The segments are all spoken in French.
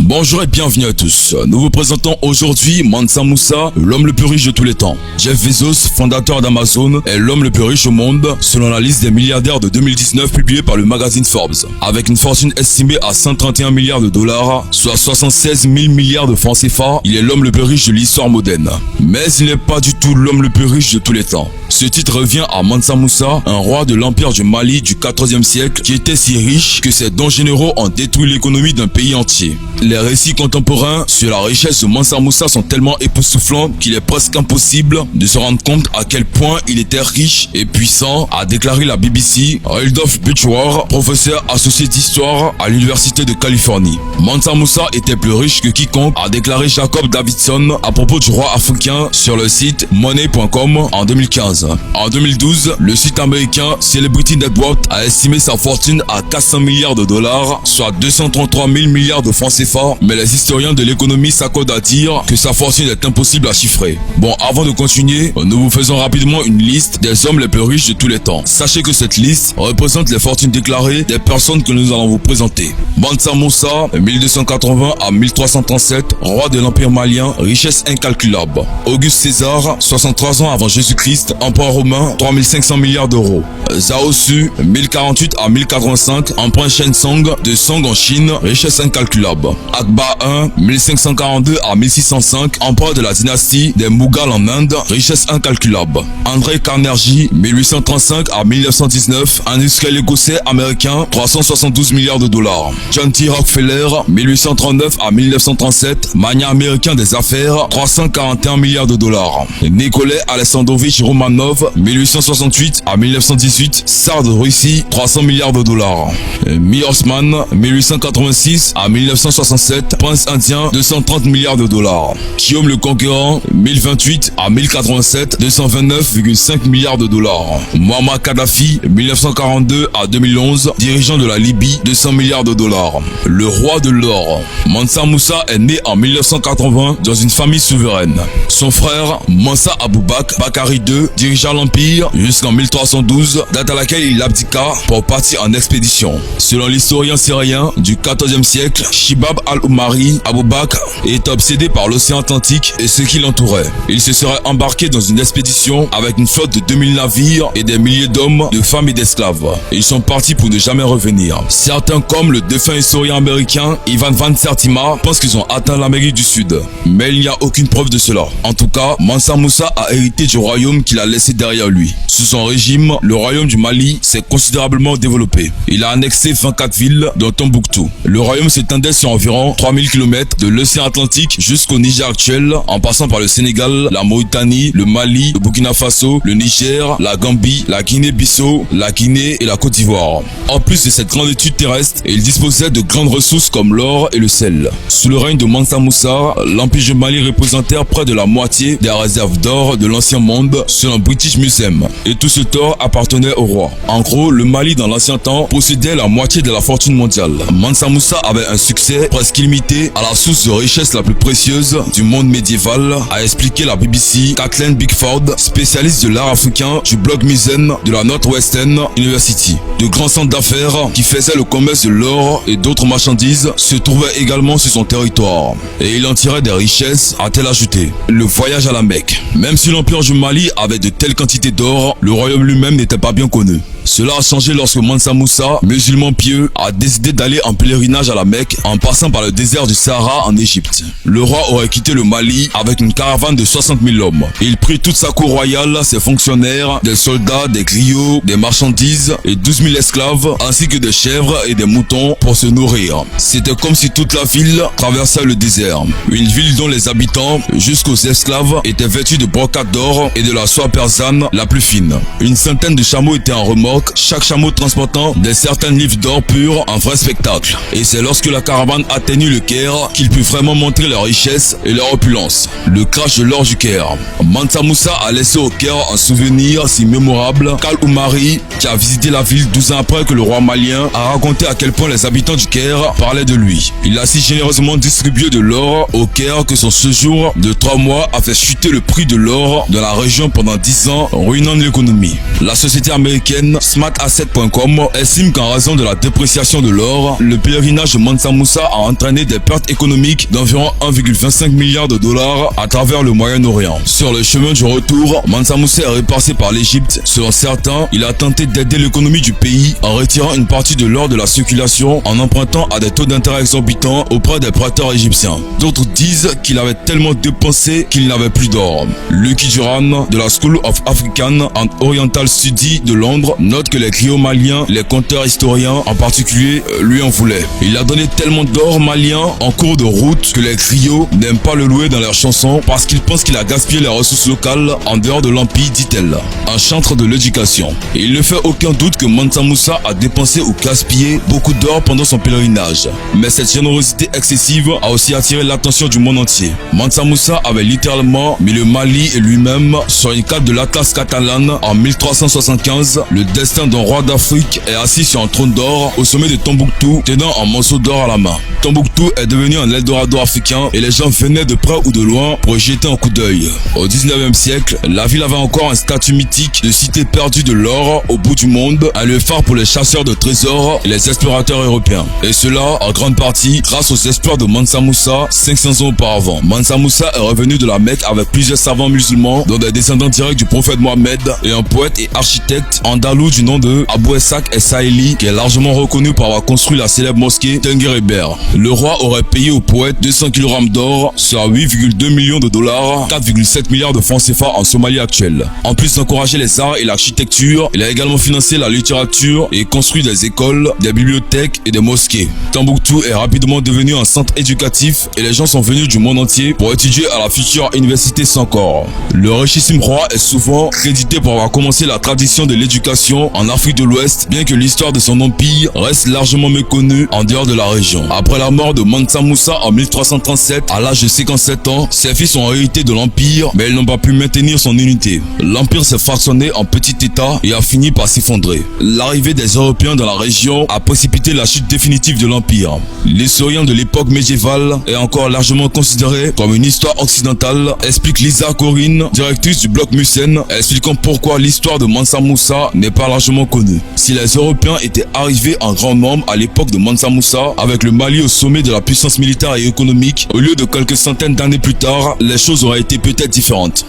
Bonjour et bienvenue à tous. Nous vous présentons aujourd'hui Mansa Musa, l'homme le plus riche de tous les temps. Jeff Bezos, fondateur d'Amazon, est l'homme le plus riche au monde selon la liste des milliardaires de 2019 publiée par le magazine Forbes. Avec une fortune estimée à 131 milliards de dollars, soit 76 000 milliards de francs CFA, il est l'homme le plus riche de l'histoire moderne. Mais il n'est pas du tout l'homme le plus riche de tous les temps. Ce titre revient à Mansa Musa, un roi de l'empire du Mali du 14e siècle qui était si riche que ses dons généraux ont détruit l'économie d'un pays entier. Les récits contemporains sur la richesse de Mansa Musa sont tellement époustouflants qu'il est presque impossible de se rendre compte à quel point il était riche et puissant, a déclaré la BBC Rudolph Butchwar, professeur associé d'histoire à l'université de Californie. Mansa Musa était plus riche que quiconque, a déclaré Jacob Davidson à propos du roi africain sur le site money.com en 2015. En 2012, le site américain Celebrity Net Worth a estimé sa fortune à 400 milliards de dollars, soit 233 000 milliards de francs CFA, mais les historiens de l'économie s'accordent à dire que sa fortune est impossible à chiffrer. Bon, avant de continuer, nous vous faisons rapidement une liste des hommes les plus riches de tous les temps. Sachez que cette liste représente les fortunes déclarées des personnes que nous allons vous présenter. Mansa Musa, 1280 à 1337, roi de l'Empire malien, richesse incalculable. Auguste César, 63 ans avant Jésus-Christ, empereur romain, 3500 milliards d'euros. Zhao Xu, 1048 à 1085, empereur Shen Song de Song en Chine, richesse incalculable. Akbar I, 1542 à 1605, empereur de la dynastie des Mughals en Inde, richesse incalculable. André Carnegie, 1835 à 1919, industriel écossais américain, 372 milliards de dollars. John T. Rockefeller, 1839 à 1937, magnat américain des affaires, 341 milliards de dollars. Nikolai Alexandrovitch Romanov, 1868 à 1918, tsar de Russie, 300 milliards de dollars. Mi Osman, 1886 à 1967, prince indien, 230 milliards de dollars. Guillaume le Conquérant, 1028 à 1087, 229,5 milliards de dollars. Muammar Kadhafi, 1942 à 2011, dirigeant de la Libye, 200 milliards de dollars. Le roi de l'or. Mansa Musa est né en 1980 dans une famille souveraine. Son frère, Mansa Aboubakr Bakari II, dirigea l'empire jusqu'en 1312, date à laquelle il abdiqua pour partir en expédition. Selon l'historien syrien du 14e siècle, Shibab al-Umari, Aboubakr est obsédé par l'océan Atlantique et ce qui l'entourait. Il se serait embarqué dans une expédition avec une flotte de 2000 navires et des milliers d'hommes, de femmes et d'esclaves. Ils sont partis pour ne jamais revenir. Certains, comme le défunt historien américain Ivan Van Sertima, pensent qu'ils ont atteint l'Amérique du Sud. Mais il n'y a aucune preuve de cela. En tout cas, Mansa Musa a hérité du royaume qu'il a laissé derrière lui. Sous son régime, le royaume du Mali s'est considérablement développé. Il a annexé 24 villes, dont Tombouctou. Le royaume s'étendait sur environ 3000 km de l'océan Atlantique jusqu'au Niger actuel, en passant par le Sénégal, la Mauritanie, le Mali, le Burkina Faso, le Niger, la Gambie, la Guinée-Bissau, la Guinée et la Côte d'Ivoire. En plus de cette grande étude terrestre, il disposait de grandes ressources comme l'or et le sel. Sous le règne de Mansa Musa, l'Empire du Mali représentait près de la moitié des réserves d'or de l'ancien monde selon British Museum. Et tout ce or appartenait au roi. En gros, le Mali dans l'ancien temps possédait la moitié de la fortune mondiale. Mansa Musa avait un succès presque illimité à la source de richesse la plus précieuse du monde médiéval, a expliqué la BBC Kathleen Bickford, spécialiste de l'art africain du blog Museum de la Northwestern University. De grands centres d'affaires qui faisaient le commerce de l'or et d'autres marchandises se trouvaient également sur son territoire. Et il en tirait des richesses, a-t-elle ajouté. Le voyage à la Mecque. Même si l'Empire du Mali avait de telles quantités d'or, le royaume lui-même n'était pas bien connu. Cela a changé lorsque Mansa Musa, musulman pieux, a décidé d'aller en pèlerinage à la Mecque en passant par le désert du Sahara en Égypte. Le roi aurait quitté le Mali avec une caravane de 60 000 hommes. Il prit toute sa cour royale, ses fonctionnaires, des soldats, des griots, des marchandises et 12 000 esclaves ainsi que des chèvres et des moutons pour se nourrir. C'était comme si toute la ville traversait le désert. Une ville dont les habitants, jusqu'aux esclaves, étaient vêtus de brocades d'or et de la soie persane la plus fine. Une centaine de chameaux étaient en remorque, chaque chameau transportant des certaines livres d'or pur, un vrai spectacle. Et c'est lorsque la caravane atteignit le Caire qu'il put vraiment montrer leur richesse et leur opulence. Le crash de l'or du Caire. Mansa Musa a laissé au Caire un souvenir si mémorable qu'Al-Umari, qui a visité la ville 12 ans après que le roi malien a raconté à quel point les habitants du Caire parlaient de lui. Il a si généreusement distribué de l'or au Caire que son séjour de 3 mois a fait chuter le prix de l'or dans la région pendant 10 ans, ruinant l'économie. La société américaine smartasset.com estime qu'en raison de la dépréciation de l'or, le pèlerinage de Mansa Musa a entraîné des pertes économiques d'environ 1,25 milliard de dollars à travers le Moyen-Orient. Sur le chemin du retour, Mansa Musa est repassé par l'Égypte. Selon certains, il a tenté d'aider l'économie du pays en retirant une partie de l'or de la circulation en empruntant à des taux d'intérêt exorbitants auprès des prêteurs égyptiens. D'autres disent qu'il avait tellement dépensé qu'il n'avait plus d'or. Lucky Duran de la School of African and Oriental Studies de Londres note que les griots maliens, les conteurs historiens en particulier, lui en voulaient. Il a donné tellement d'or malien en cours de route que les griots n'aiment pas le louer dans leurs chansons parce qu'ils pensent qu'il a gaspillé les ressources locales en dehors de l'empire, dit-elle. Un chantre de l'éducation. Et il ne fait aucun doute que Mansa Musa a dépensé ou gaspillé beaucoup d'or pendant son pèlerinage. Mais cette générosité excessive a aussi attiré l'attention du monde entier. Mansa Musa avait littéralement mis le Mali et lui-même sur une carte de l'Atlas catalane en 1375. Le destin d'un roi d'Afrique est assis sur un trône d'or au sommet de Tombouctou, tenant un morceau d'or à la main. Tombouctou est devenu un Eldorado africain et les gens venaient de près ou de loin pour y jeter un coup d'œil. Au 19e siècle, la ville avait encore un statut mythique de cité perdue de l'or au bout du monde, un lieu phare pour les chasseurs de trésors et les explorateurs européens. Et cela en grande partie grâce aux exploits de Mansa Musa 500 ans auparavant. Mansa Musa est revenu de la Mecque avec plusieurs savants musulmans, dont des descendants directs du prophète Mohammed, et un poète et architecte andalou du nom de Abou Ishaq Es-Saïli, qui est largement reconnu pour avoir construit la célèbre mosquée Tenguer-Eber. Le roi aurait payé au poète 200 kg d'or, soit 8,2 millions de dollars, 4,7 milliards de francs CFA en Somalie actuelle. En plus d'encourager les arts et l'architecture, il a également financé la littérature et construit des écoles, des bibliothèques et des mosquées. Tombouctou est rapidement devenu un centre éducatif et les gens sont venus du monde entier pour étudier à la future université Sankore. Le richissime roi est souvent crédité pour avoir commencé la tradition de l'éducation en Afrique de l'Ouest, bien que l'histoire de son empire reste largement méconnue en dehors de la région. Après la mort de Mansa Musa en 1337, à l'âge de 57 ans, ses fils ont hérité de l'empire, mais ils n'ont pas pu maintenir son unité. L'empire s'est fractionné en petits états et a fini par s'effondrer. L'arrivée des Européens dans la région a précipité la chute définitive de l'empire. L'historien de l'époque médiévale est encore largement considéré comme une histoire occidentale, explique Lisa Corinne, directrice du blog Musen, expliquant pourquoi l'histoire de Mansa Musa n'est pas largement connue. Si les Européens étaient arrivés en grand nombre à l'époque de Mansa Musa, avec le Mali au sommet de la puissance militaire et économique, au lieu de quelques centaines d'années plus tard, les choses auraient été peut-être différentes.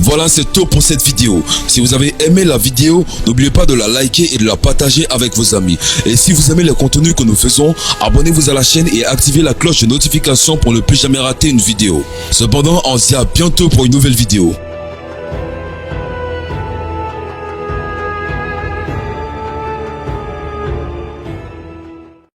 Voilà, c'est tout pour cette vidéo. Si vous avez aimé la vidéo, n'oubliez pas de la liker et de la partager avec vos amis. Et si vous aimez les contenus que nous faisons, abonnez-vous à la chaîne et activez la cloche de notification pour ne plus jamais rater une vidéo. Cependant, on se dit à bientôt pour une nouvelle vidéo.